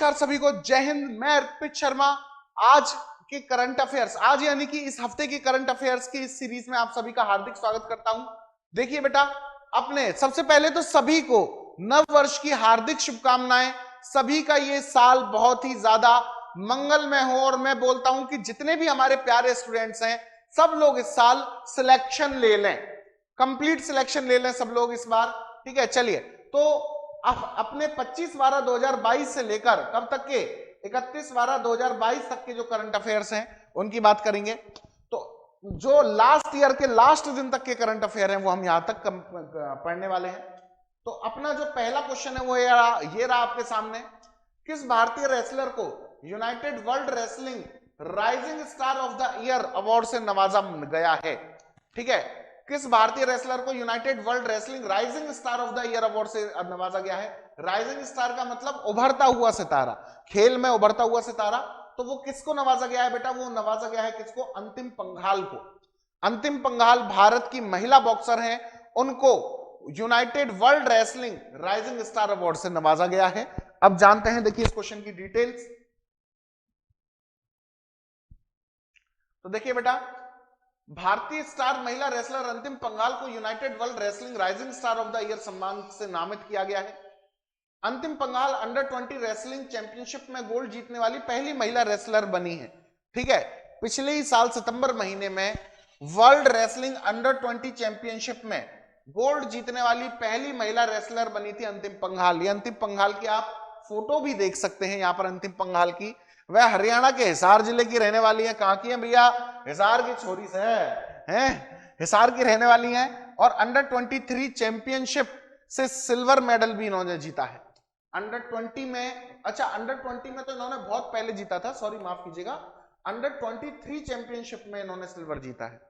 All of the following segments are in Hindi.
नमस्कार सभी को, जय हिंद। मैं अर्पित शर्मा। आज के करंट अफेयर्स, आज यानी कि इस हफ्ते की करंट अफेयर्स की इस सीरीज में आप सभी का हार्दिक स्वागत करता हूं। देखिए बेटा, अपने सबसे पहले तो सभी को नव वर्ष की हार्दिक शुभकामनाएं। सभी का ये साल बहुत ही ज्यादा मंगलमय हो और मैं बोलता हूं कि जितने भी हमारे प्यारे स्टूडेंट्स हैं सब लोग इस साल सिलेक्शन ले लें, कंप्लीट सिलेक्शन ले लें सब लोग इस बार। ठीक है, चलिए तो अपने 25/12/2022 से लेकर कब तक के 31/12/2022 तक के जो करंट अफेयर्स हैं उनकी बात करेंगे। तो जो लास्ट ईयर के लास्ट दिन तक के करंट अफेयर हैं वो हम यहां तक पढ़ने वाले हैं। तो अपना जो पहला क्वेश्चन है वो ये रहा आपके सामने। किस भारतीय रेसलर को United world wrestling rising star of the year award से नवाजा गया है? ठीक है, किस भारतीय रेसलर को United world wrestling rising star of the year award से नवाजा गया है? राइजिंग स्टार का मतलब उभरता हुआ सितारा, खेल में उभरता हुआ सितारा। तो वो किसको नवाजा गया है बेटा? वो नवाजा गया है किसको? अंतिम पंघाल को। अंतिम पंघाल भारत की महिला बॉक्सर हैं, उनको United world wrestling rising star award से नवाजा गया है। अब जानते हैं, देखिए इस क्वेश्चन की डिटेल्स। तो देखिए बेटा, भारतीय स्टार महिला रेसलर अंतिम पंघाल को United world wrestling rising star of the year सम्मान से नामित किया गया है। अंतिम पंघाल अंडर 20 रेसलिंग चैंपियनशिप में गोल्ड जीतने वाली पहली महिला रेसलर बनी है। ठीक है, पिछले ही साल सितंबर महीने में वर्ल्ड रेसलिंग अंडर 20 चैंपियनशिप में गोल्ड जीतने वाली पहली महिला रेसलर बनी थी अंतिम पंघाल। ये अंतिम पंघाल की आप फोटो भी देख सकते हैं यहाँ पर। अंतिम पंघाल की, वह हरियाणा के हिसार जिले की रहने वाली है। कहां की है भैया? हिसार की छोरी से हैं, हिसार की रहने वाली हैं। और अंडर 23 चैंपियनशिप से सिल्वर मेडल भी इन्होंने जीता है। अंडर 20 में, अच्छा अंडर 20 में तो इन्होंने बहुत पहले जीता था, सॉरी माफ कीजिएगा। अंडर 23 चैंपियनशिप में इन्होंने सिल्वर जीता है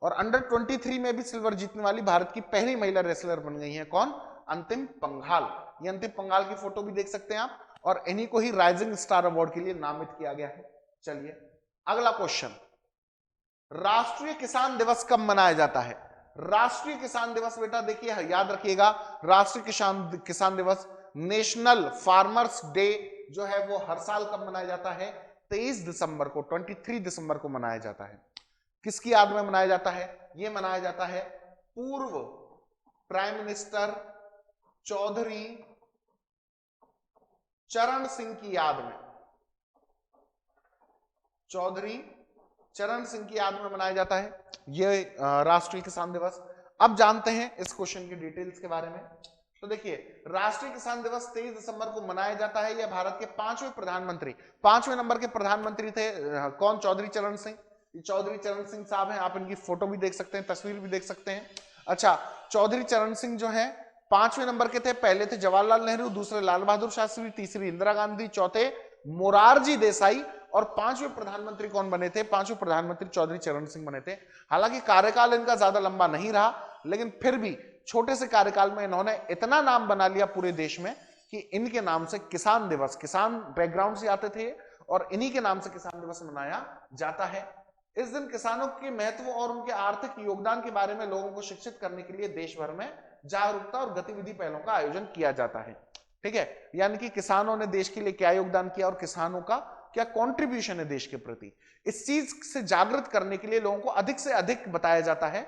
और अंडर 23 में भी सिल्वर जीतने वाली भारत की पहली महिला रेसलर बन गई है। कौन? अंतिम पंघाल। ये अंतिम पंघाल की फोटो भी देख सकते हैं आप, और इन्हीं को ही राइजिंग स्टार अवार्ड के लिए नामित किया गया है। चलिए अगला क्वेश्चन, राष्ट्रीय किसान दिवस कब मनाया जाता है? राष्ट्रीय किसान दिवस बेटा देखिए याद रखिएगा, राष्ट्रीय किसान दिवस, नेशनल फार्मर्स डे जो है वो हर साल कब मनाया जाता है? 23 दिसंबर को, 23 दिसंबर को मनाया जाता है। किसकी याद में मनाया जाता है? यह मनाया जाता है पूर्व प्राइम मिनिस्टर चौधरी चरण सिंह की याद में। चौधरी चरण सिंह की याद में मनाया जाता है यह राष्ट्रीय किसान दिवस। अब जानते हैं इस क्वेश्चन की डिटेल्स के बारे में। तो देखिए, राष्ट्रीय किसान दिवस 23 दिसंबर को मनाया जाता है। यह भारत के 5वें प्रधानमंत्री, 5वें नंबर के प्रधानमंत्री थे। कौन? चौधरी चरण सिंह। चौधरी चरण सिंह साहब हैं, आप इनकी फोटो भी देख सकते हैं, तस्वीर भी देख सकते हैं। अच्छा, चौधरी चरण सिंह जो है 5वें नंबर के थे। पहले थे जवाहरलाल नेहरू, दूसरे लाल बहादुर शास्त्री, तीसरी इंदिरा गांधी, चौथे मोरारजी देसाई, और 5वें प्रधानमंत्री कौन बने थे? 5वें प्रधानमंत्री चौधरी चरण सिंह बने थे। हालांकि कार्यकाल इनका ज्यादा लंबा नहीं रहा, लेकिन फिर भी छोटे से कार्यकाल में इन्होंने इतना नाम बना लिया पूरे देश में कि इनके नाम से किसान दिवस, किसान बैकग्राउंड से आते थे और इन्हीं के नाम से किसान दिवस मनाया जाता है। इस दिन किसानों के महत्व और उनके आर्थिक योगदान के बारे में लोगों को शिक्षित करने के लिए देश भर में जागरूकता और गतिविधि पहलों का आयोजन किया जाता है। ठीक है, यानी कि किसानों ने देश के लिए क्या योगदान किया और किसानों का क्या कंट्रीब्यूशन है देश के प्रति, इस चीज से जागृत करने के लिए लोगों को अधिक से अधिक बताया जाता है।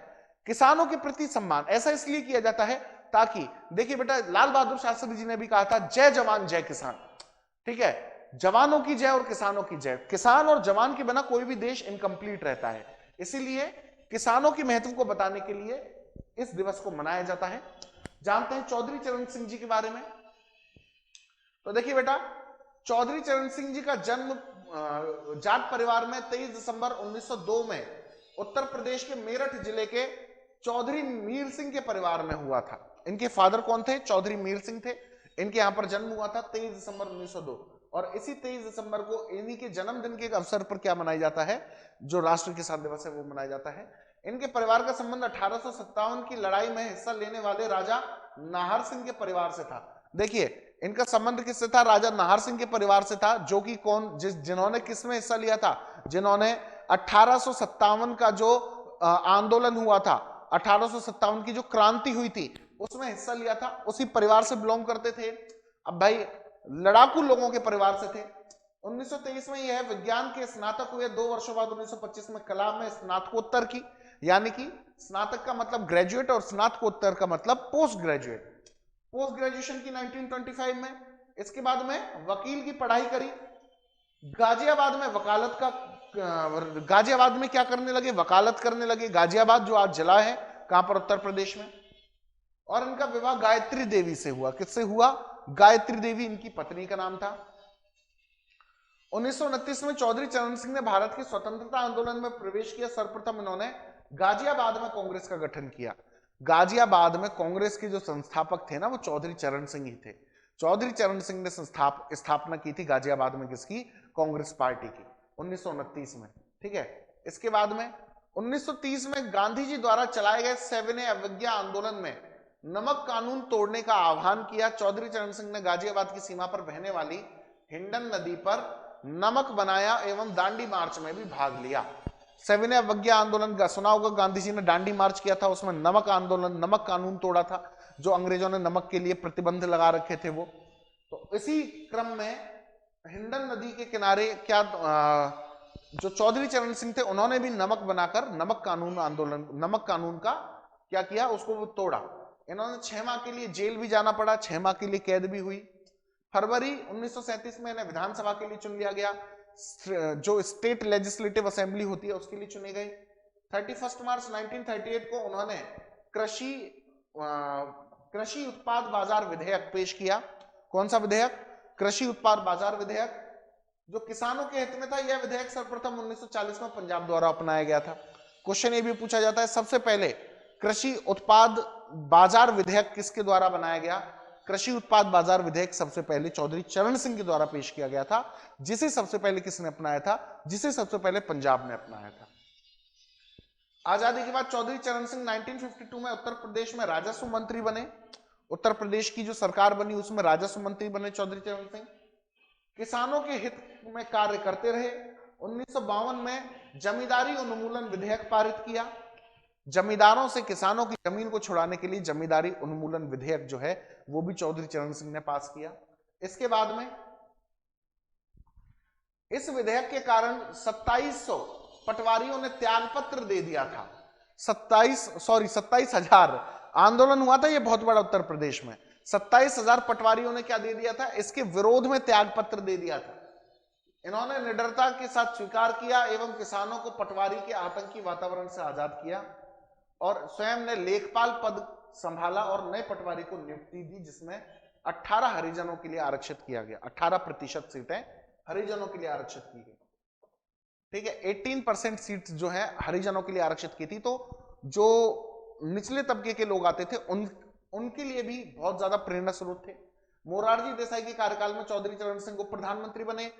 किसानों के प्रति सम्मान ऐसा इसलिए किया जाता है ताकि, देखिए बेटा, लाल बहादुर शास्त्री जी ने भी कहा था जय जवान जय किसान। ठीक है, जवानों की जय और किसानों की जय। किसान और जवान के बिना कोई भी देश इनकम्प्लीट रहता है, इसीलिए किसानों के महत्व को बताने के लिए इस दिवस को मनाया जाता है। जानते हैं चौधरी चरण सिंह जी के बारे में। तो देखिए बेटा, चौधरी चरण सिंह जी का जन्म जाट परिवार में 23 दिसंबर 1902 में उत्तर प्रदेश के मेरठ जिले के चौधरी मीर सिंह के परिवार में हुआ था। इनके फादर कौन थे? चौधरी मीर सिंह थे। इनके यहां पर जन्म हुआ था 23 दिसंबर 1902, और इसी 23 दिसंबर को इन्हीं के जन्मदिन के अवसर पर क्या मनाया जाता है? जो राष्ट्रीय किसान दिवस है वो मनाया जाता है। इनके परिवार का संबंध 1857 की लड़ाई में हिस्सा लेने वाले राजा नाहर सिंह के परिवार से था। देखिए, इनका संबंध किससे था? राजा नाहर सिंह के परिवार से था, जो कि कौन, जिन्होंने किसमें हिस्सा लिया था? जिन्होंने 1857 का जो आंदोलन हुआ था, 1857 की जो क्रांति हुई थी उसमें हिस्सा लिया था, उसी परिवार से बिलोंग करते थे। अब भाई लड़ाकू लोगों के परिवार से थे। 1923 में यह विज्ञान के स्नातक हुए। 2 वर्षों बाद 1925 में कला में स्नातकोत्तर की, यानी कि स्नातक का मतलब ग्रेजुएट और स्नातकोत्तर का मतलब पोस्ट ग्रेजुएट, पोस्ट ग्रेजुएशन की 1925 में। इसके बाद में वकील की पढ़ाई करी। गाजियाबाद में वकालत का, गाजियाबाद में क्या करने लगे, वकालत करने लगे। गाजियाबाद जो आज जिला है, कहां पर, उत्तर प्रदेश में। और इनका विवाह गायत्री देवी से हुआ। किससे हुआ? गायत्री देवी इनकी पत्नी का नाम था। 1929 में चौधरी चरण सिंह ने भारत के स्वतंत्रता आंदोलन में प्रवेश किया। सर्वप्रथम इन्होंने गाजियाबाद में कांग्रेस का गठन किया। गाजियाबाद में कांग्रेस के जो संस्थापक थे ना, वो चौधरी चरण सिंह ही थे। चौधरी चरण सिंह ने स्थापना की थी गाजियाबाद में किसकी? कांग्रेस पार्टी की, 1929 में। ठीक है। इसके बाद में 1930 में गांधी जी द्वारा चलाए गए सविनय अवज्ञा आंदोलन में नमक कानून तोड़ने का आह्वान किया। चौधरी चरण सिंह ने गाजियाबाद की सीमा पर बहने वाली हिंडन नदी पर नमक बनाया एवं दांडी मार्च में भी भाग लिया। सविनय अवज्ञा आंदोलन का सुना होगा, गांधी जी ने दांडी मार्च किया था, उसमें नमक आंदोलन, नमक कानून तोड़ा था, जो अंग्रेजों ने नमक के लिए प्रतिबंध लगा रखे थे वो। तो इसी क्रम में हिंडन नदी के किनारे क्या जो चौधरी चरण सिंह थे, उन्होंने भी नमक बनाकर नमक कानून आंदोलन, नमक कानून का क्या किया, उसको वो तोड़ा। इन्होंने 6 माह के लिए जेल भी जाना पड़ा, 6 माह के लिए कैद भी हुई। फरवरी 1937 में इन्हें विधानसभा के लिए चुन लिया गया। जो स्टेट लेजिस्लेटिव असेंबली होती है उसके लिए चुनी गई। 31 मार्च 1938 को उन्होंने कृषि उत्पाद बाजार विधेयक पेश किया। कौन सा विधेयक? कृषि उत्पाद बाजार विधेयक, जो किसानों के हित में था। यह विधेयक सर्वप्रथम 1940 में पंजाब द्वारा अपनाया गया था। क्वेश्चन ये भी पूछा जाता है, सबसे पहले कृषि उत्पाद बाजार विधेयक किसके द्वारा बनाया गया? कृषि उत्पाद बाजार विधेयक सबसे पहले चौधरी चरण सिंह के द्वारा पेश किया गया था, जिसे सबसे पहले किसने अपनाया था? जिसे सबसे पहले पंजाब ने अपनाया था। आजादी के बाद चौधरी चरण सिंह 1952 में उत्तर प्रदेश में राजस्व मंत्री बने। उत्तर प्रदेश की जो सरकार बनी उसमें राजस्व मंत्री बने चौधरी चरण सिंह। किसानों के हित में कार्य करते रहे। 1952 में जमींदारी उन्मूलन विधेयक पारित किया। जमींदारों से किसानों की जमीन को छुड़ाने के लिए जमींदारी उन्मूलन विधेयक जो है वो भी चौधरी चरण सिंह ने पास किया। इसके बाद में इस विधेयक के कारण 2700 पटवारियों ने त्यागपत्र दे दिया था। 27,000 आंदोलन हुआ था ये बहुत बड़ा उत्तर प्रदेश में। 27,000 पटवारियों ने क्या दे दिया था? इसके विरोध में त्यागपत्र दे दिया था। इन्होंने निडरता के साथ स्वीकार किया एवं किसानों को पटवारी के आतंकी वातावरण से आजाद किया और स्वयं ने लेखपाल पद संभाला और नए पटवारी को नियुक्ति दी, जिसमें 18 हरिजनों के लिए आरक्षित किया गया। 18% सीटें हरिजनों के लिए आरक्षित की गई। ठीक है, 18% सीट जो है हरिजनों के लिए आरक्षित की थी। तो जो निचले तबके के लोग आते थे उनके लिए भी बहुत ज्यादा प्रेरणा स्रोत थे। मोरारजी देसाई के कार्यकाल में चौधरी चरण सिंह उप प्रधानमंत्री बने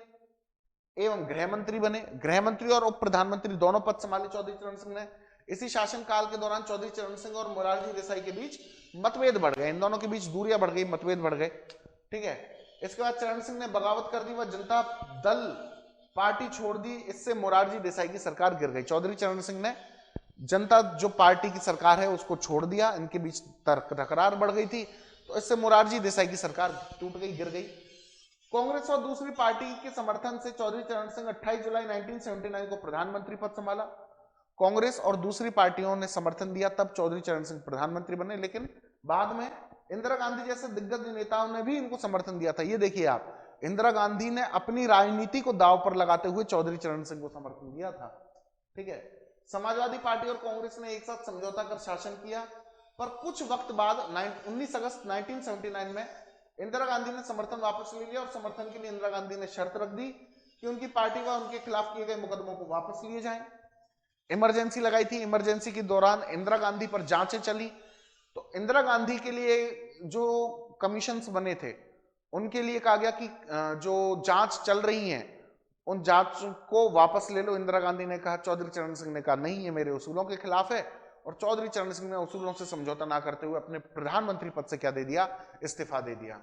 एवं गृह मंत्री बने। गृह मंत्री और उप प्रधानमंत्री दोनों पद संभाले चौधरी चरण सिंह ने। इसी शासन काल के दौरान चौधरी चरण सिंह और मोरारजी देसाई के बीच मतभेद बढ़ गए, इन दोनों के बीच दूरियां बढ़ गई, मतभेद बढ़ गए। ठीक है, इसके बाद चरण सिंह ने बगावत कर दी, वह जनता दल पार्टी छोड़ दी। इससे मोरारजी देसाई की सरकार गिर गई। चौधरी चरण सिंह ने जनता जो पार्टी की सरकार है उसको छोड़ दिया, इनके बीच तकरार बढ़ गई थी, तो इससे मोरारजी देसाई की सरकार टूट गई, गिर गई। कांग्रेस और दूसरी पार्टी के समर्थन से चौधरी चरण सिंह 28 जुलाई 1979 को प्रधानमंत्री पद संभाला। कांग्रेस और दूसरी पार्टियों ने समर्थन दिया, तब चौधरी चरण सिंह प्रधानमंत्री बने। लेकिन बाद में इंदिरा गांधी जैसे दिग्गज नेताओं ने भी इनको समर्थन दिया था। ये देखिए आप, इंदिरा गांधी ने अपनी राजनीति को दांव पर लगाते हुए चौधरी चरण सिंह को समर्थन दिया था। ठीक है, समाजवादी पार्टी और कांग्रेस ने एक साथ समझौता कर शासन किया, पर कुछ वक्त बाद 19 अगस्त 1979 में इंदिरा गांधी ने समर्थन वापस ले लिया और समर्थन के लिए इंदिरा गांधी ने शर्त रख दी कि उनकी पार्टी व उनके खिलाफ किए गए मुकदमों को वापस लिए जाएं। इमरजेंसी लगाई थी। इमरजेंसी के दौरान इंदिरा गांधी पर जांचें चली, तो इंदिरा गांधी के लिए जो कमीशंस बने थे उनके लिए कहा गया कि जो जांच चल रही हैं उन जांच को वापस ले लो। इंदिरा गांधी ने कहा, चौधरी चरण सिंह ने कहा नहीं, ये मेरे उसूलों के खिलाफ है, और चौधरी चरण सिंह ने उसूलों से समझौता ना करते हुए अपने प्रधानमंत्री पद से क्या दे दिया? इस्तीफा दे दिया।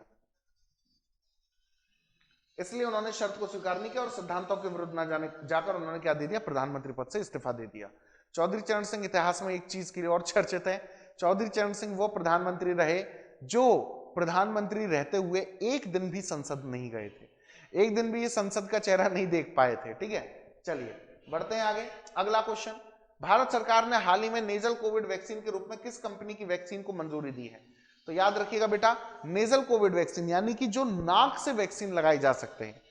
इसलिए उन्होंने शर्त को स्वीकार नहीं किया और सिद्धांतों के विरुद्ध ना जाकर उन्होंने क्या दे दिया? प्रधानमंत्री पद से इस्तीफा दे दिया। चौधरी चरण सिंह इतिहास में एक चीज के लिए और चर्चित है। चौधरी चरण सिंह वो प्रधानमंत्री रहे जो प्रधानमंत्री रहते हुए एक दिन भी संसद नहीं गए थे, एक दिन भी ये संसद का चेहरा नहीं देख पाए थे। ठीक है, चलिए बढ़ते हैं आगे। अगला क्वेश्चन, भारत सरकार ने हाल ही में नेजल कोविड वैक्सीन के रूप में किस कंपनी की वैक्सीन को मंजूरी दी है? तो याद रखिएगा बेटा, नेजल कोविड वैक्सीन यानी कि जो नाक से वैक्सीन लगाई जा सकते हैं।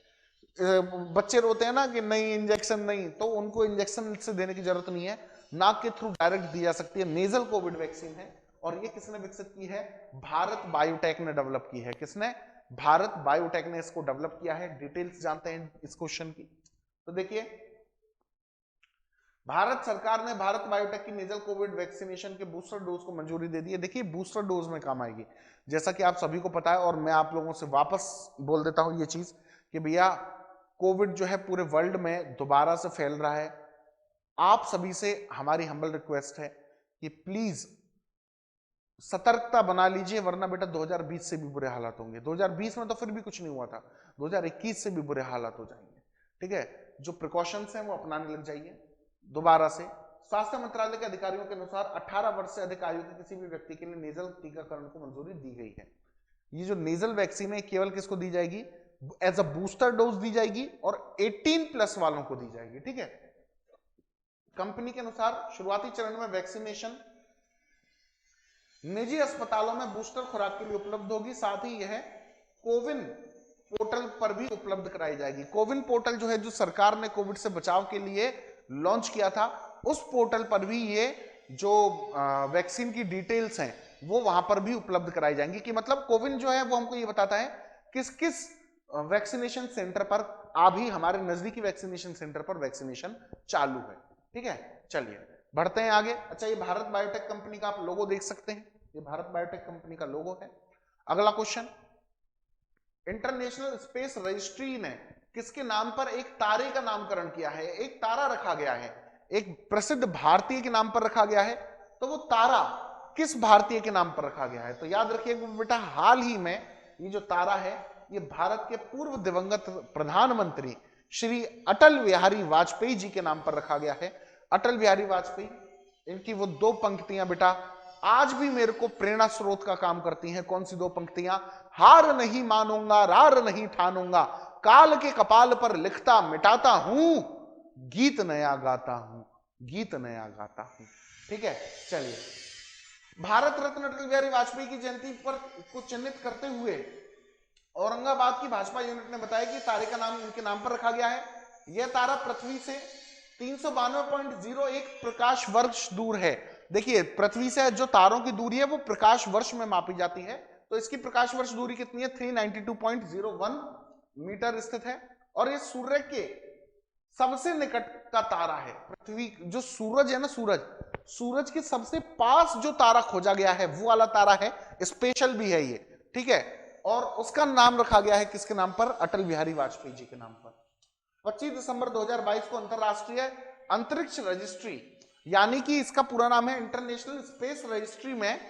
बच्चे रोते हैं ना कि नहीं इंजेक्शन नहीं, तो उनको इंजेक्शन से देने की जरूरत नहीं है, नाक के थ्रू डायरेक्ट दी जा सकती है। नेजल कोविड वैक्सीन है और ये किसने विकसित की है? भारत बायोटेक ने डेवलप की है। किसने? भारत बायोटेक ने इसको डेवलप किया है। डिटेल्स जानते हैं इस क्वेश्चन की। तो देखिए, भारत सरकार ने भारत बायोटेक की नेजल कोविड वैक्सीनेशन के बूस्टर डोज को मंजूरी दे दी है। देखिए बूस्टर डोज में काम आएगी, जैसा कि आप सभी को पता है, और मैं आप लोगों से वापस बोल देता हूं ये चीज कि भैया कोविड जो है पूरे वर्ल्ड में दोबारा से फैल रहा है। आप सभी से हमारी हम्बल रिक्वेस्ट है कि प्लीज सतर्कता बना लीजिए, वरना बेटा 2020 से भी बुरे हालात होंगे। 2020 में तो फिर भी कुछ नहीं हुआ था, 2021 से भी बुरे हालात हो जाएंगे। ठीक है, जो प्रिकॉशंस हैं वो अपनाने लग जाइए दोबारा से। स्वास्थ्य मंत्रालय के अधिकारियों के अनुसार 18 वर्ष से अधिक आयु के किसी भी व्यक्ति के लिए नेजल टीकाकरण को मंजूरी दी गई है। ये जो नेजल वैक्सीन है केवल किसको दी जाएगी? एज अ बूस्टर डोज दी जाएगी और 18 प्लस वालों को दी जाएगी। ठीक है, कंपनी के अनुसार शुरुआती चरण में वैक्सीनेशन निजी अस्पतालों में बूस्टर खुराक के लिए उपलब्ध होगी, साथ ही यह कोविन पोर्टल पर भी उपलब्ध कराई जाएगी। कोविन पोर्टल जो है, जो सरकार ने कोविड से बचाव के लिए लॉन्च किया था, उस पोर्टल पर भी ये जो वैक्सीन की डिटेल्स हैं वो वहां पर भी उपलब्ध कराई जाएंगी। कि मतलब कोविन जो है वो हमको ये बताता है किस किस वैक्सीनेशन सेंटर पर अभी हमारे नजदीकी वैक्सीनेशन सेंटर पर वैक्सीनेशन चालू है। ठीक है, चलिए बढ़ते हैं आगे। अच्छा, ये भारत बायोटेक कंपनी का आप लोगो देख सकते हैं, ये भारत बायोटेक कंपनी का लोगो है। अगला क्वेश्चन, इंटरनेशनल स्पेस रजिस्ट्री ने किसके नाम पर एक तारे का नामकरण किया है? एक तारा रखा गया है, एक प्रसिद्ध भारतीय के नाम पर रखा गया है। तो वो तारा किस भारतीय के नाम पर रखा गया है? तो याद रखिए बेटा, हाल ही में ये जो तारा है ये भारत के पूर्व दिवंगत प्रधानमंत्री श्री अटल बिहारी वाजपेयी जी के नाम पर रखा गया है। अटल बिहारी वाजपेयी, इनकी वो दो पंक्तियां बेटा आज भी मेरे को प्रेरणा स्रोत का काम करती हैं। कौन सी दो पंक्तियां? हार नहीं मानूंगा, रार नहीं ठानूंगा, काल के कपाल पर लिखता मिटाता हूं, गीत नया गाता हूं, गीत नया गाता हूं। ठीक है, चलिए भारत रत्न अटल बिहारी वाजपेयी की जयंती पर को चिन्हित करते हुए औरंगाबाद की भाजपा यूनिट ने बताया कि तारे का नाम इनके नाम पर रखा गया है। यह तारा पृथ्वी से 392.01 प्रकाश वर्ष दूर है। देखिए पृथ्वी से जो तारों की दूरी है वो प्रकाश वर्ष में मापी जाती है, तो इसकी प्रकाश वर्ष दूरी कितनी है? 392.01 मीटर स्थित है और ये सूर्य के सबसे निकट का तारा है। पृथ्वी जो सूरज है ना, सूरज के सबसे पास जो तारा खोजा गया है वो वाला तारा है, स्पेशल भी है ये। ठीक है, और उसका नाम रखा गया है किसके नाम पर? अटल बिहारी वाजपेयी जी के नाम पर। 25 दिसंबर 2022 को अंतरराष्ट्रीय अंतरिक्ष रजिस्ट्री, यानी कि इसका पूरा नाम है इंटरनेशनल स्पेस रजिस्ट्री, में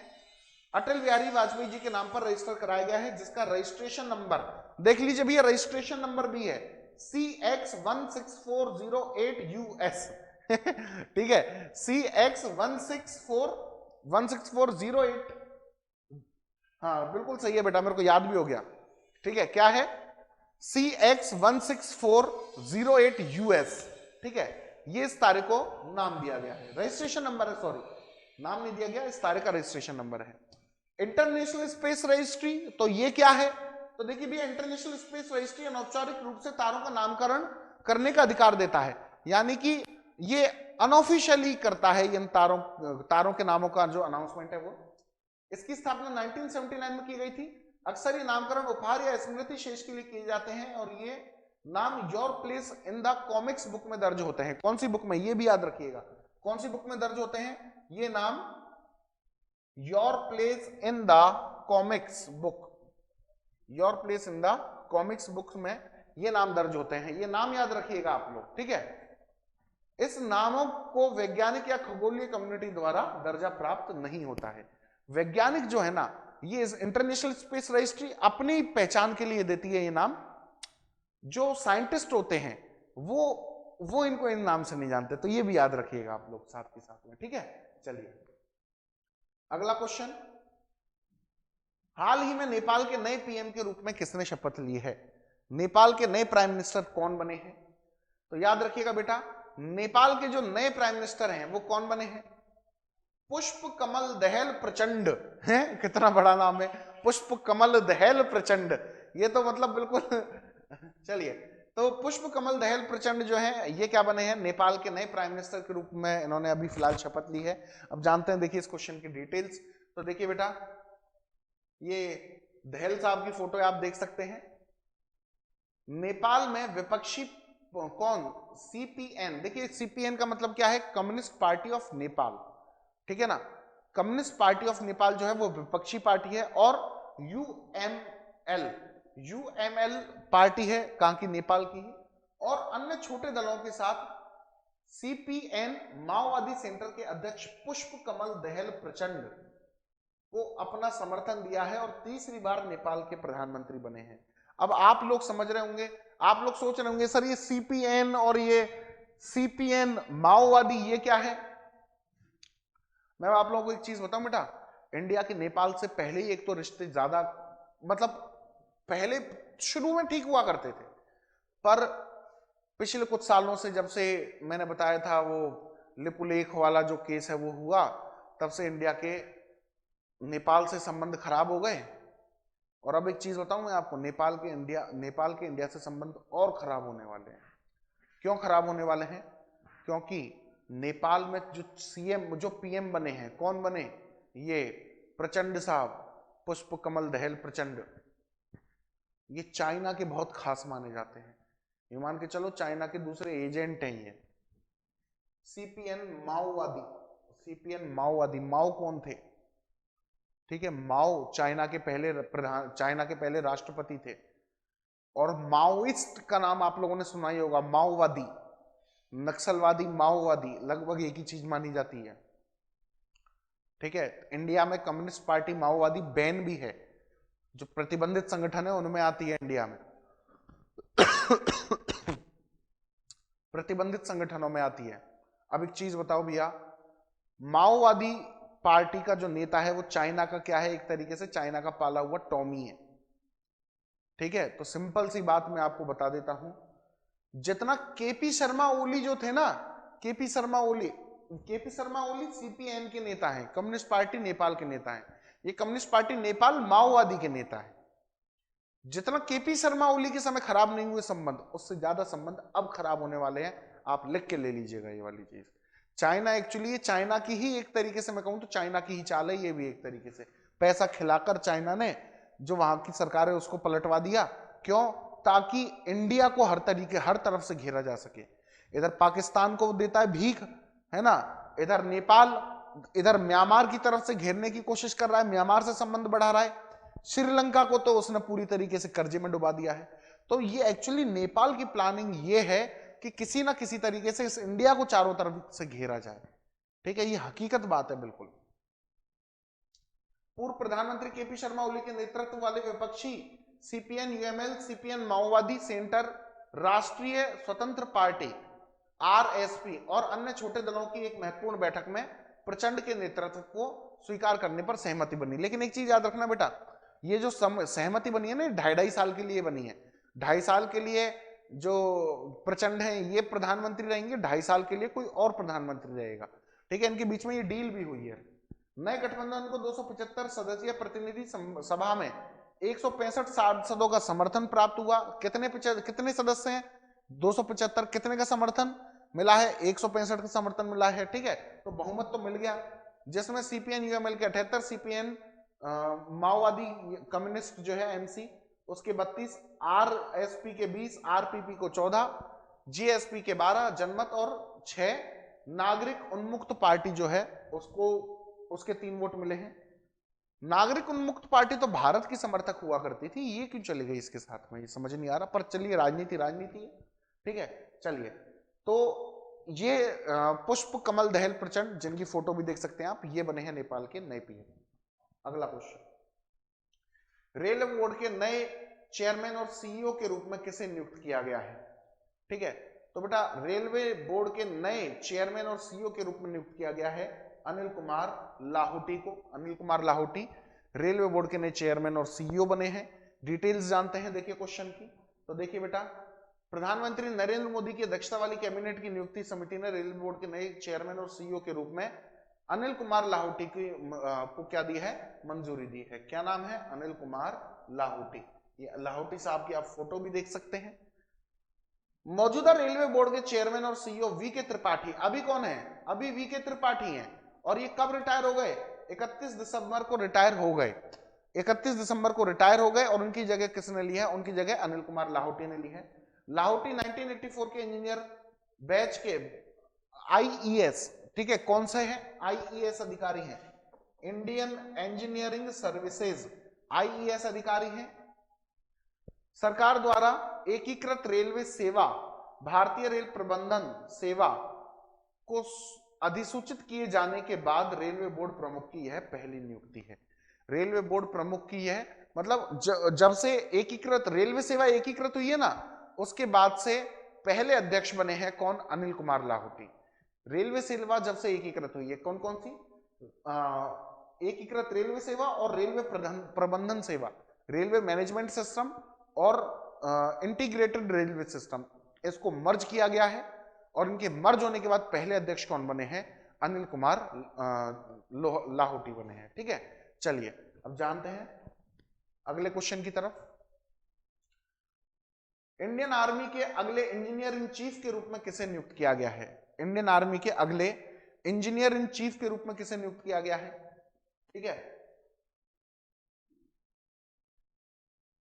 अटल बिहारी वाजपेयी जी के नाम पर रजिस्टर कराया गया है, जिसका रजिस्ट्रेशन नंबर देख लीजिए भैया, रजिस्ट्रेशन नंबर भी है CX16408US। ठीक है, CX16408। हाँ बिल्कुल सही है बेटा, मेरे को याद भी हो गया। ठीक है, क्या है? CX16408US। ठीक है, ये इस तारे को नाम दिया गया है, रजिस्ट्रेशन नंबर है, सॉरी नाम नहीं दिया गया, इस तारे का रजिस्ट्रेशन नंबर है। इंटरनेशनल स्पेस रजिस्ट्री, तो ये क्या है? तो देखिए भैया, इंटरनेशनल स्पेस रजिस्ट्री अनौपचारिक रूप से तारों का नामकरण करने का अधिकार देता है, यानी कि ये अनऑफिशियली करता है इन तारों के नामों का जो अनाउंसमेंट है वो। इसकी स्थापना 1979 में की गई थी। अक्सर ये नामकरण उपहार या स्मृति शेष के लिए किए जाते हैं और ये नाम your place in the comics book में दर्ज होते हैं। कौन सी बुक में? ये भी याद रखिएगा, कौन सी बुक में दर्ज होते हैं ये नाम? Your place in the comics book, your place in the comics book में ये नाम दर्ज होते हैं। ये नाम याद रखिएगा आप लोग। ठीक है, इस नामों को वैज्ञानिक या खगोलीय कम्युनिटी द्वारा दर्जा प्राप्त नहीं होता है। वैज्ञानिक जो है ना, ये इंटरनेशनल स्पेस रजिस्ट्री अपनी पहचान के लिए देती है ये नाम। जो साइंटिस्ट होते हैं वो इनको इन नाम से नहीं जानते, तो ये भी याद रखिएगा आप लोग साथ के साथ में। ठीक है, चलिए अगला क्वेश्चन, हाल ही में नेपाल के नए पीएम के रूप में किसने शपथ ली है? नेपाल के नए प्राइम मिनिस्टर कौन बने हैं? तो याद रखिएगा बेटा, नेपाल के जो नए प्राइम मिनिस्टर हैं वो कौन बने हैं? पुष्प कमल दहल प्रचंड है। कितना बड़ा नाम है, पुष्प कमल दहल प्रचंड। ये तो मतलब बिल्कुल चलिए, तो पुष्प कमल दहल प्रचंड जो है ये क्या बने हैं? नेपाल के नए प्राइम मिनिस्टर के रूप में इन्होंने अभी फिलहाल शपथ ली है। अब जानते हैं, देखिए इस क्वेश्चन की डिटेल्स। तो देखिए बेटा, ये दहल साहब की फोटो आप देख सकते हैं। नेपाल में विपक्षी कौन? सीपीएन। देखिए सीपीएन का मतलब क्या है? कम्युनिस्ट पार्टी ऑफ नेपाल, ठीक है ना। कम्युनिस्ट पार्टी ऑफ नेपाल जो है वो विपक्षी पार्टी है। और यूएमएल पार्टी है कहां की? नेपाल की। और अन्य छोटे दलों के साथ सीपीएन माओवादी सेंटर के अध्यक्ष पुष्प कमल दहल प्रचंड को अपना समर्थन दिया है और तीसरी बार नेपाल के प्रधानमंत्री बने हैं। अब आप लोग समझ रहे होंगे, आप लोग सोच रहे होंगे सर ये सीपीएन और ये सीपीएन माओवादी ये क्या है? मैं आप लोगों को एक चीज बताऊं बेटा, इंडिया के नेपाल से पहले ही एक तो रिश्ते ज्यादा, मतलब पहले शुरू में ठीक हुआ करते थे, पर पिछले कुछ सालों से, जब से मैंने बताया था वो लिपुलेख वाला जो केस है वो हुआ, तब से इंडिया के नेपाल से संबंध खराब हो गए। और अब एक चीज बताऊं मैं आपको, नेपाल के इंडिया से संबंध और खराब होने वाले हैं। क्यों खराब होने वाले हैं? क्योंकि नेपाल में जो सीएम, जो पीएम बने हैं, कौन बने? ये प्रचंड साहब, पुष्प कमल दहल प्रचंड। ये चाइना के बहुत खास माने जाते हैं। ये मान के चलो चाइना के दूसरे एजेंट हैं ये। सीपीएन माओवादी। माओ कौन थे? ठीक है, माओ चाइना के पहले राष्ट्रपति थे। और माओइस्ट का नाम आप लोगों ने सुना ही होगा, माओवादी, नक्सलवादी, माओवादी लगभग एक ही चीज मानी जाती है। ठीक है, इंडिया में कम्युनिस्ट पार्टी माओवादी बैन भी है, जो प्रतिबंधित संगठन है उनमें आती है इंडिया में प्रतिबंधित संगठनों में आती है। अब एक चीज बताओ भैया, माओवादी पार्टी का जो नेता है वो चाइना का क्या है? एक तरीके से चाइना का पाला हुआ टॉमी है। ठीक है, तो सिंपल सी बात मैं आपको बता देता हूं, जितना केपी शर्मा ओली जो थे ना, केपी शर्मा ओली सीपीएन के नेता हैं, कम्युनिस्ट पार्टी नेपाल के नेता हैं। ये कम्युनिस्ट पार्टी नेपाल माओवादी के नेता है। जितना केपी शर्मा ओली के समय खराब नहीं हुए संबंध, उससे ज्यादा संबंध अब खराब होने वाले हैं। आप लिख के ले लीजिएगा ये वाली चीज। चाइना एक्चुअली, चाइना की ही एक तरीके से मैं कहूं तो चाइना की ही चाल है ये भी। एक तरीके से पैसा खिलाकर चाइना ने जो वहां की सरकार है उसको पलटवा दिया। क्यों? ताकि इंडिया को हर तरफ से घेरा जा सके। इधर पाकिस्तान को देता है भीख, है ना, इधर नेपाल, इधर म्यांमार की तरफ से घेरने की कोशिश कर रहा है, म्यांमार से संबंध बढ़ा रहा है। श्रीलंका को तो उसने पूरी तरीके से कर्जे में डुबा दिया है। तो ये एक्चुअली नेपाल की प्लानिंग ये है कि किसी ना किसी तरीके से इस इंडिया को चारों तरफ से घेरा जाए। ठीक है, ये हकीकत बात है बिल्कुल। पूर्व प्रधानमंत्री केपी शर्मा ओली के नेतृत्व वाले विपक्षी सीपीएन यूएमएल सीपीएन माओवादी सेंटर, राष्ट्रीय स्वतंत्र पार्टी आरएसपी और अन्य छोटे दलों की एक महत्वपूर्ण बैठक में प्रचंड के नेतृत्व को स्वीकार करने पर सहमति बनी। लेकिन एक चीज याद रखना बेटा, ये जो सहमति बनी है ना, 2.5 साल के लिए बनी है। 2.5 साल के लिए जो प्रचंड है ये प्रधानमंत्री रहेंगे, 2.5 साल के लिए कोई और प्रधानमंत्री रहेगा। ठीक है, इनके बीच में ये डील भी हुई है। नए गठबंधन को 275 सदस्यीय प्रतिनिधि सभा में 165 सांसदों का समर्थन प्राप्त हुआ। कितने सदस्य हैं? 275। कितने का समर्थन मिला है? 165 का समर्थन मिला है। ठीक है, तो बहुमत तो मिल गया, जिसमें सीपीएन यूएमएल के 78, सीपीएन माओवादी कम्युनिस्ट जो है एमसी उसके 32, आरएसपी के 20, आरपीपी को 14, जीएसपी के 12, जनमत और 6, नागरिक उन्मुक्त पार्टी जो है उसके 3 वोट मिले हैं। नागरिक उन्मुक्त पार्टी तो भारत की समर्थक हुआ करती थी, ये क्यों चली गई इसके साथ में, ये समझ नहीं आ रहा। पर चलिए, राजनीति है। ठीक है, चलिए, तो ये पुष्प कमल दहल प्रचंड, जिनकी फोटो भी देख सकते हैं आप, ये बने हैं नेपाल के नए पीएम। अगला क्वेश्चन, रेलवे बोर्ड के नए चेयरमैन और सीईओ के रूप में किसे नियुक्त किया गया है? ठीक है, तो बेटा रेलवे बोर्ड के नए चेयरमैन और सीईओ के रूप में नियुक्त किया गया है अनिल कुमार लाहौटी को। अनिल कुमार लाहौटी रेलवे बोर्ड के नए चेयरमैन और सीईओ बने हैं। डिटेल्स जानते हैं देखिए क्वेश्चन की। तो देखिए बेटा, प्रधानमंत्री नरेंद्र मोदी की अध्यक्षता वाली कैबिनेट की नियुक्ति समिति ने रेलवे बोर्ड के नए चेयरमैन और सीईओ के रूप में अनिल कुमार लाहौटी को क्या दी है, मंजूरी दी है। क्या नाम है, अनिल कुमार लाहौटी। ये लाहौटी साहब की आप फोटो भी देख सकते हैं। मौजूदा रेलवे बोर्ड के चेयरमैन और सीईओ वी के त्रिपाठी अभी कौन है, अभी वी के त्रिपाठी हैं। और ये कब रिटायर हो गए, 31 दिसंबर को रिटायर हो गए। 31 दिसंबर को रिटायर हो गए और उनकी जगह किसने ली है, उनकी जगह अनिल कुमार लाहौटी ने ली है। लाहौटी 1984 के इंजीनियर बैच के आईईएस, ठीक है, कौन से हैं, आईईएस अधिकारी हैं, इंडियन इंजीनियरिंग सर्विसेज आईईएस अधिकारी हैं। सरकार द्वारा एकीकृत रेलवे सेवा भारतीय रेल प्रबंधन सेवा को अधिसूचित किए जाने के बाद रेलवे बोर्ड प्रमुख की यह पहली नियुक्ति है। रेलवे बोर्ड प्रमुख की यह मतलब जब से एकीकृत रेलवे सेवा एकीकृत हुई है ना, उसके बाद से पहले अध्यक्ष बने हैं कौन, अनिल कुमार लाहौटी। रेलवे सेवा जब से एकीकृत हुई है, कौन कौन सी, एकीकृत रेलवे सेवा और रेलवे प्रबंधन सेवा, रेलवे मैनेजमेंट सिस्टम और इंटीग्रेटेड रेलवे सिस्टम, इसको मर्ज किया गया है। और इनके मर्ज होने के बाद पहले अध्यक्ष कौन बने हैं, अनिल कुमार लाहौटी बने हैं। ठीक है, चलिए अब जानते हैं अगले क्वेश्चन की तरफ। इंडियन आर्मी के अगले इंजीनियर इन चीफ के रूप में किसे नियुक्त किया गया है, इंडियन आर्मी के अगले इंजीनियर इन चीफ के रूप में किसे नियुक्त किया गया है। ठीक है,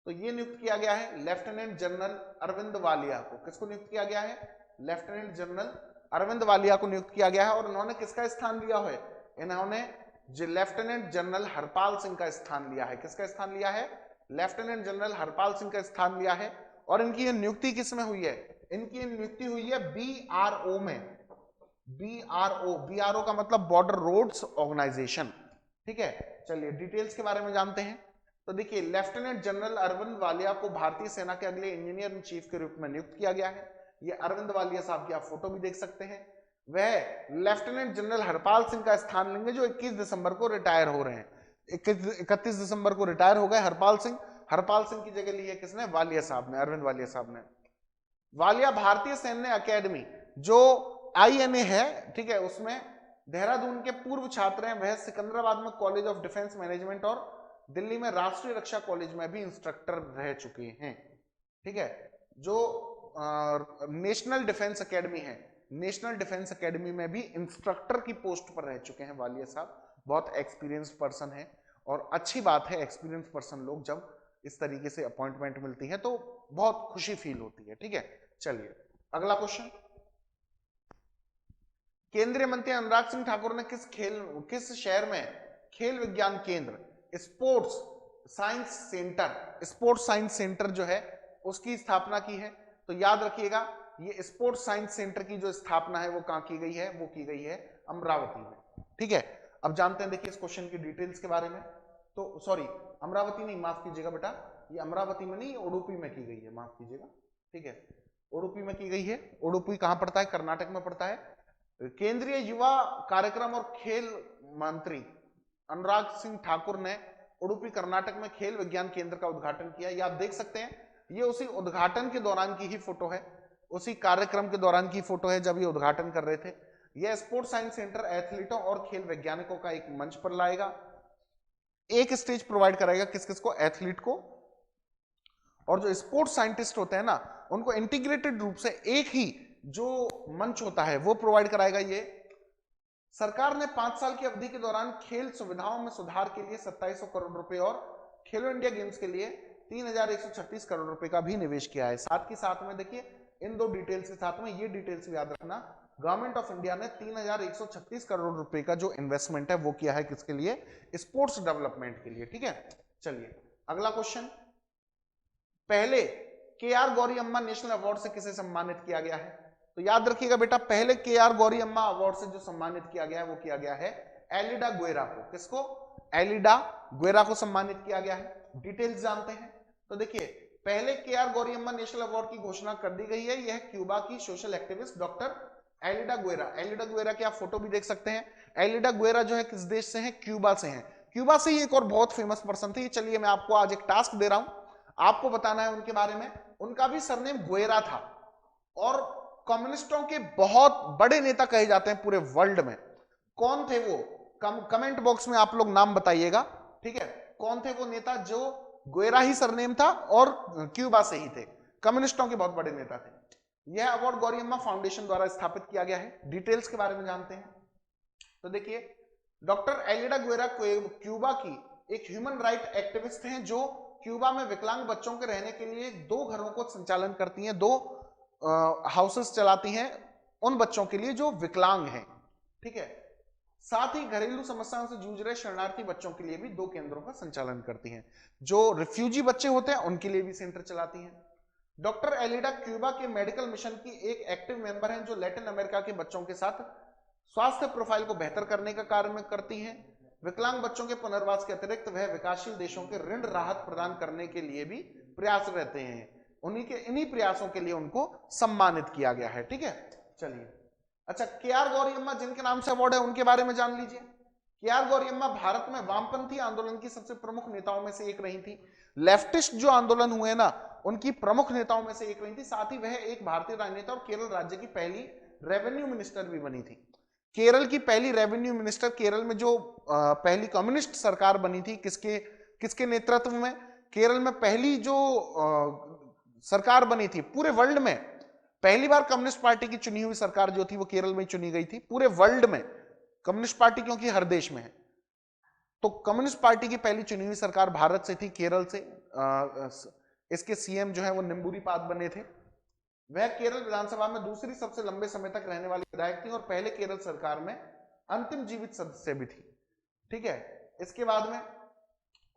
तो ये नियुक्त किया गया है लेफ्टिनेंट जनरल अरविंद वालिया को। किसको नियुक्त किया गया है, लेफ्टिनेंट जनरल अरविंद वालिया को नियुक्त किया गया है। और इन्होंने किसका स्थान लिया है, इन्होंने लेफ्टिनेंट जनरल हरपाल सिंह का स्थान लिया है। किसका स्थान लिया है, लेफ्टिनेंट जनरल हरपाल सिंह का स्थान लिया है। और इनकी ये नियुक्ति किसमें हुई है, इनकी नियुक्ति हुई है बीआरओ में। बीआरओ का मतलब बॉर्डर रोड्स ऑर्गेनाइजेशन। ठीक है, चलिए डिटेल्स के बारे में जानते हैं। तो देखिए, लेफ्टिनेंट जनरल अरविंद वालिया को भारतीय सेना के अगले इंजीनियर इन चीफ के रूप में नियुक्त किया गया है। ये अरविंद वालिया साहब की आप फोटो भी देख सकते हैं। वह लेफ्टिनेंट जनरल हरपाल सिंह का स्थान लेंगे जो 21 दिसंबर को रिटायर हो रहे हैं। 31 दिसंबर को रिटायर हो गए हरपाल सिंह। हरपाल सिंह की जगह ली है किसने, वालिया साहब ने, अरविंद वालिया साहब ने। वालिया भारतीय सैन्य अकेडमी जो आईएनए है, ठीक है, उसमें देहरादून के पूर्व छात्र हैं। वह सिकंदराबाद में कॉलेज ऑफ डिफेंस मैनेजमेंट और दिल्ली में राष्ट्रीय रक्षा कॉलेज में भी इंस्ट्रक्टर रह चुके हैं। ठीक है, जो नेशनल डिफेंस एकेडमी है, नेशनल डिफेंस एकेडमी में भी इंस्ट्रक्टर की पोस्ट पर रह चुके हैं वालिया साहब। बहुत एक्सपीरियंस पर्सन है और अच्छी बात है, एक्सपीरियंस पर्सन लोग जब इस तरीके से अपॉइंटमेंट मिलती है तो बहुत खुशी फील होती है। ठीक है, चलिए अगला क्वेश्चन। केंद्रीय मंत्री अनुराग सिंह ठाकुर ने किस शहर में खेल विज्ञान केंद्र, स्पोर्ट्स साइंस सेंटर जो है उसकी स्थापना की है। तो याद रखिएगा, ये स्पोर्ट्स साइंस सेंटर की जो स्थापना है वो कहां की गई है, वो की गई है अमरावती में। ठीक है, अब जानते हैं देखिए इस क्वेश्चन की डिटेल्स के बारे में। तो सॉरी, अमरावती नहीं, माफ कीजिएगा बेटा, ये अमरावती में नहीं, उडुपी में की गई है, माफ कीजिएगा। ठीक है, उडुपी में की गई है। उडुपी कहां पड़ता है, कर्नाटक में पड़ता है। केंद्रीय युवा कार्यक्रम और खेल मंत्री अनुराग सिंह ठाकुर ने उडुपी कर्नाटक में खेल विज्ञान केंद्र का उद्घाटन किया। ये आप देख सकते हैं, ये उसी उद्घाटन के दौरान की ही फोटो है, उसी कार्यक्रम के दौरान की फोटो है जब ये उद्घाटन कर रहे थे। यह स्पोर्ट्स साइंस सेंटर एथलीटों और खेल वैज्ञानिकों का एक मंच पर लाएगा, एक स्टेज प्रोवाइड कराएगा। किस किस को, एथलीट को, और जो स्पोर्ट्स साइंटिस्ट होते हैं ना उनको इंटीग्रेटेड रूप से एक ही जो मंच होता है वो प्रोवाइड कराएगा। ये सरकार ने 5 साल की अवधि के दौरान खेल सुविधाओं में सुधार के लिए 2700 करोड़ रुपए और खेलो इंडिया गेम्स के लिए 3136 करोड़ रुपए का भी निवेश किया है। साथ ही साथ में देखिए, इन दो डिटेल्स के साथ में ये डिटेल्स भी याद रखना, गवर्नमेंट ऑफ इंडिया ने 3136 करोड़ रुपए का जो इन्वेस्टमेंट है वो किया है किसके लिए, स्पोर्ट्स डेवलपमेंट के लिए। ठीक है, चलिए अगला क्वेश्चन। पहले KR गौरी अम्मा नेशनल अवार्ड से किसे सम्मानित किया गया है। तो याद रखिएगा बेटा, पहले KR गौरी अम्मा अवार्ड से जो सम्मानित किया गया है वो किया गया है एलिडा गुएरा को। किसको, एलिडा गुएरा को सम्मानित किया गया है। डिटेल्स जानते हैं। तो देखिए, पहले KR गौरी अम्मा नेशनल अवार्ड की घोषणा कर दी गई है। यह क्यूबा की social activist doctor Elida Guerra. Elida Guerra की आप फोटो भी देख सकते हैं। एलिडा गुएरा जो है किस देश से है, क्यूबा से है। क्यूबा से ही एक और बहुत फेमस पर्सन थे। चलिए मैं आपको आज एक टास्क दे रहा हूं, आपको बताना है उनके बारे में। उनका भी सरनेम गुएरा था और कम्युनिस्टों के बहुत बड़े नेता कहे जाते हैं पूरे वर्ल्ड में। कौन थे वो? कमेंट बॉक्स में आप लोग नाम बताइएगा, ठीक है। कौन थे वो नेता जो गुएरा ही सरनेम था और क्यूबा से ही थे, कम्युनिस्टों के बहुत बड़े नेता थे। यह अवार्ड गौरी फाउंडेशन द्वारा स्थापित किया गया है। डिटेल्स के बारे में जानते हैं। तो देखिए, डॉक्टर एलिडा गुएरा क्यूबा की एक ह्यूमन राइट एक्टिविस्ट हैं जो क्यूबा में विकलांग बच्चों के रहने के लिए 2 घरों को संचालन करती हैं, 2 हाउसेस चलाती हैं उन बच्चों के लिए जो विकलांग हैं, ठीक है। साथ ही घरेलू समस्याओं से जूझ रहे शरणार्थी बच्चों के लिए भी 2 केंद्रों का संचालन करती हैं। जो रिफ्यूजी बच्चे होते हैं उनके लिए भी सेंटर चलाती हैं। डॉक्टर एलिडा क्यूबा के मेडिकल मिशन की एक एक्टिव मेंबर हैं जो लैटिन अमेरिका के बच्चों के साथ स्वास्थ्य प्रोफाइल को बेहतर करने का कार्य करती हैं। विकलांग बच्चों के पुनर्वास के अतिरिक्त वह विकासशील देशों के ऋण राहत प्रदान करने के लिए भी प्रयास रहते हैं। इन्हीं प्रयासों के लिए उनको सम्मानित किया गया है, ठीक है। चलिए, अच्छा, के.आर. गौरी अम्मा जिनके नाम से अवार्ड है उनके बारे में जान लीजिए। के.आर. गौरी अम्मा भारत में वामपंथी आंदोलन की सबसे प्रमुख नेताओं में से एक रही थी। लेफ्टिस्ट जो आंदोलन हुए ना, उनकी प्रमुख नेताओं में से एक रही थी। साथ ही वह एक भारतीय राजनेता और केरल राज्य की पहली रेवेन्यू मिनिस्टर भी बनी थी। केरल की पहली रेवेन्यू मिनिस्टर, केरल में जो पहली कम्युनिस्ट सरकार बनी थी, किसके नेतृत्व में? केरल में पहली जो सरकार बनी थी पूरे वर्ल्ड में, पहली बार कम्युनिस्ट पार्टी की चुनी हुई सरकार जो थी वो केरल में चुनी गई थी पूरे वर्ल्ड में। कम्युनिस्ट पार्टी क्योंकि हर देश में है, तो कम्युनिस्ट पार्टी की पहली चुनी हुई सरकार भारत से थी, केरल से। इसके सीएम जो है वो निम्बूरीपाद बने थे। वह केरल विधानसभा में दूसरी सबसे लंबे समय तक रहने वाली विधायक थी और पहले केरल सरकार में अंतिम जीवित सदस्य भी थी, ठीक है। इसके बाद में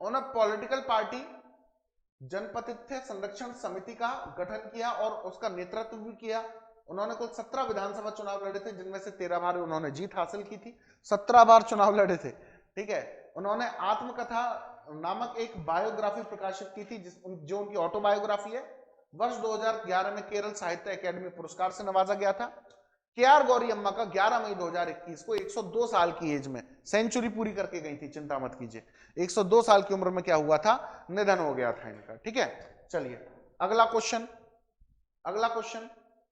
उन्होंने पॉलिटिकल पार्टी जनप्रतिनिधि संरक्षण समिति का गठन किया और उसका नेतृत्व भी किया। उन्होंने कुल 17 विधानसभा चुनाव लड़े थे, जिनमें से 13 बार उन्होंने जीत हासिल की थी। 17 बार चुनाव लड़े थे, ठीक है। उन्होंने आत्मकथा नामक एक बायोग्राफी प्रकाशित की थी, जो उनकी ऑटोबायोग्राफी है। वर्ष 2011 में केरल साहित्य अकादमी पुरस्कार से नवाजा गया था। के.आर. गौरी अम्मा का 11 मई 2021 को 102 साल की एज में, सेंचुरी पूरी करके गई थी, चिंता मत कीजिए। 102 साल की उम्र में क्या हुआ था? निधन हो गया था इनका, ठीक है। चलिए, अगला क्वेश्चन।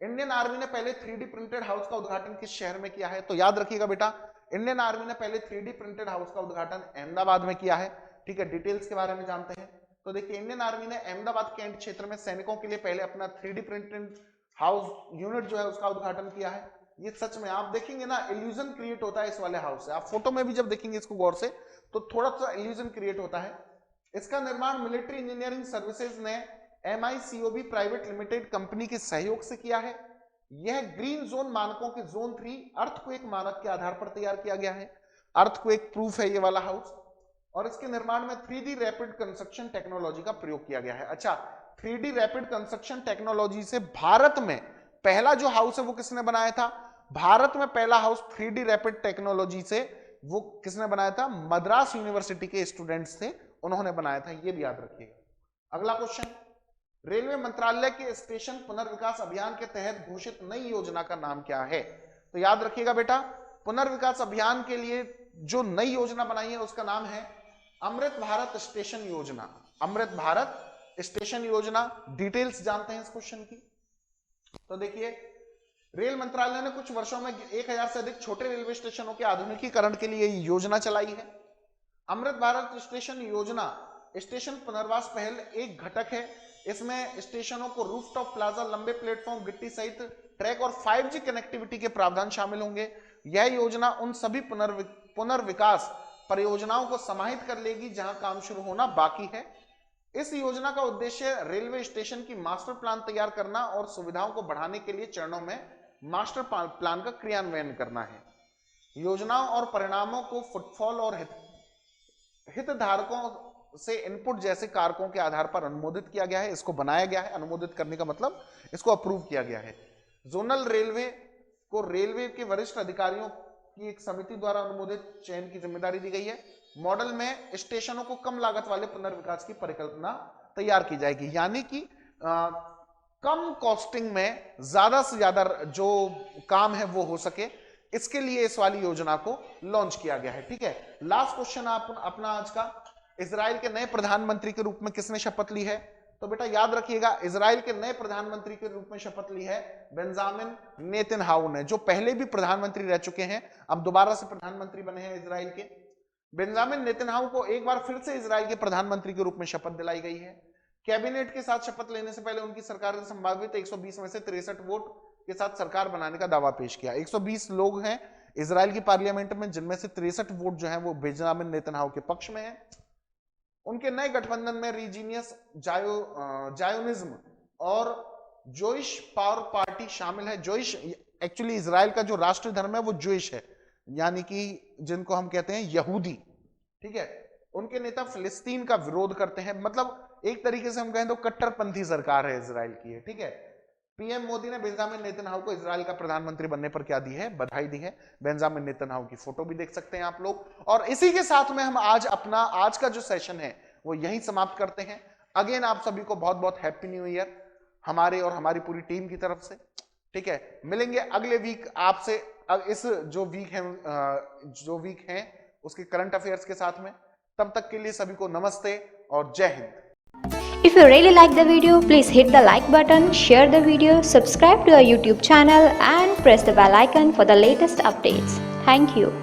इंडियन आर्मी ने पहले 3D प्रिंटेड हाउस का उद्घाटन किस शहर में किया है? तो याद रखिएगा बेटा, इंडियन आर्मी ने पहले 3D प्रिंटेड हाउस का उद्घाटन अहमदाबाद में किया है, ठीक है। डिटेल्स के बारे में जानते हैं। तो देखिए, इंडियन आर्मी ने अहमदाबाद कैंट क्षेत्र में सैनिकों के लिए पहले अपना 3D प्रिंटेड हाउस यूनिट जो है उसका उद्घाटन किया है। ये सच में आप देखेंगे ना, इल्यूजन क्रिएट होता है इस वाले हाउस से। आप फोटो में भी जब देखेंगे इसको गौर से तो थोड़ा सा इल्यूजन क्रिएट होता है। इसका निर्माण मिलिट्री इंजीनियरिंग सर्विसेज ने MICOB प्राइवेट लिमिटेड कंपनी के सहयोग से किया है। यह ग्रीन जोन मानकों के जोन 3 अर्थक्वेक मानक के आधार पर तैयार किया गया है। अर्थक्वेक प्रूफ है ये वाला हाउस, और इसके निर्माण में 3D रैपिड कंस्ट्रक्शन टेक्नोलॉजी का प्रयोग किया गया है। अच्छा, 3D रैपिड कंस्ट्रक्शन टेक्नोलॉजी से भारत में पहला जो हाउस है वो किसने बनाया था? भारत में पहला हाउस 3D रैपिड टेक्नोलॉजी से वो किसने बनाया था? मद्रास यूनिवर्सिटी के स्टूडेंट्स थे, उन्होंने बनाया था, ये भी याद रखिएगा। अगला क्वेश्चन, रेलवे मंत्रालय के स्टेशन पुनर्विकास अभियान के तहत घोषित नई योजना का नाम क्या है? तो याद रखिएगा बेटा, पुनर्विकास अभियान के लिए जो नई योजना बनाई है उसका नाम है अमृत भारत स्टेशन योजना। अमृत भारत स्टेशन योजना। डिटेल्स जानते हैं इस क्वेश्चन की। तो देखिए, रेल मंत्रालय ने कुछ वर्षों में 1000 से अधिक छोटे रेलवे स्टेशनों के आधुनिकीकरण के लिए योजना चलाई है। अमृत भारत स्टेशन योजना स्टेशन पुनर्वास पहल एक घटक है। इसमें स्टेशनों को रूफटॉप प्लाजा, लंबे प्लेटफॉर्म, गिट्टी सहित ट्रैक और 5G कनेक्टिविटी के प्रावधान शामिल होंगे। यह योजना उन सभी पुनर्विकास परियोजनाओं को समाहित कर लेगी जहां काम शुरू होना बाकी है। इस योजना का उद्देश्य रेलवे स्टेशन की मास्टर प्लान तैयार करना और सुविधाओं को बढ़ाने के लिए चरणों में मास्टर प्लान का क्रियान्वयन करना है। योजनाओं और परिणामों को फुटफॉल और हितधारकों से इनपुट जैसे कारकों के आधार पर अनुमोदित किया गया है। इसको बनाया गया है, अनुमोदित करने का मतलब इसको अप्रूव किया गया है। जोनल रेलवे को रेलवे के वरिष्ठ अधिकारियों की एक समिति द्वारा अनुमोदित चयन की जिम्मेदारी दी गई है। मॉडल में स्टेशनों को कम लागत वाले पुनर्विकास की परिकल्पना तैयार की जाएगी, यानी कि कम कॉस्टिंग में ज्यादा से ज्यादा जो काम है वो हो सके, इसके लिए इस वाली योजना को लॉन्च किया गया है। ठीक है, लास्ट क्वेश्चन अपना आज का, इजराइल के नए प्रधानमंत्री के रूप में किसने शपथ ली है? तो बेटा याद रखिएगा, इजराइल के नए प्रधानमंत्री के रूप में शपथ ली है बेंजामिन नेतन्याहू ने, जो पहले भी प्रधानमंत्री रह चुके हैं, अब दोबारा से प्रधानमंत्री बने हैं इजराइल के। बेंजामिन नेतन्याहू को एक बार फिर से इजराइल के प्रधानमंत्री के रूप में शपथ दिलाई गई है। कैबिनेट के साथ शपथ लेने से पहले उनकी सरकार ने संभावित 120 में से 63 वोट के साथ सरकार बनाने का दावा पेश किया। 120 लोग हैं इजराइल की पार्लियामेंट में, जिनमें से 63 वोट जो है वो बेंजामिन नेतन्याहू के पक्ष में है। उनके नए गठबंधन में रीजीनियस जायोनिज्म और जोइश पावर पार्टी शामिल है। जोइश एक्चुअली इजराइल का जो राष्ट्रीय धर्म है वो जोइश है, यानी कि जिनको हम कहते हैं यहूदी। ठीक है, उनके नेता फिलिस्तीन का विरोध करते हैं, मतलब एक तरीके से हम कहें तो कट्टरपंथी सरकार है इजराइल की है। ठीक है, पीएम मोदी ने बेंजामिन नेतन्याहू को इजराइल का प्रधानमंत्री बनने पर क्या दी है? बधाई दी है। बेंजामिन नेतन्याहू की फोटो भी देख सकते हैं आप लोग। और इसी के साथ में हम आज का जो सेशन है वो यहीं समाप्त करते हैं। अगेन आप सभी को बहुत बहुत हैप्पी न्यू ईयर हमारे और हमारी पूरी टीम की तरफ से। ठीक है, मिलेंगे अगले वीक आपसे, इस जो वीक है उसके करंट अफेयर्स के साथ में। तब तक के लिए सभी को नमस्ते और जय Hind. If you really like the video, please hit the like button, share the video, subscribe to our YouTube channel and press the bell icon for the latest updates. Thank you.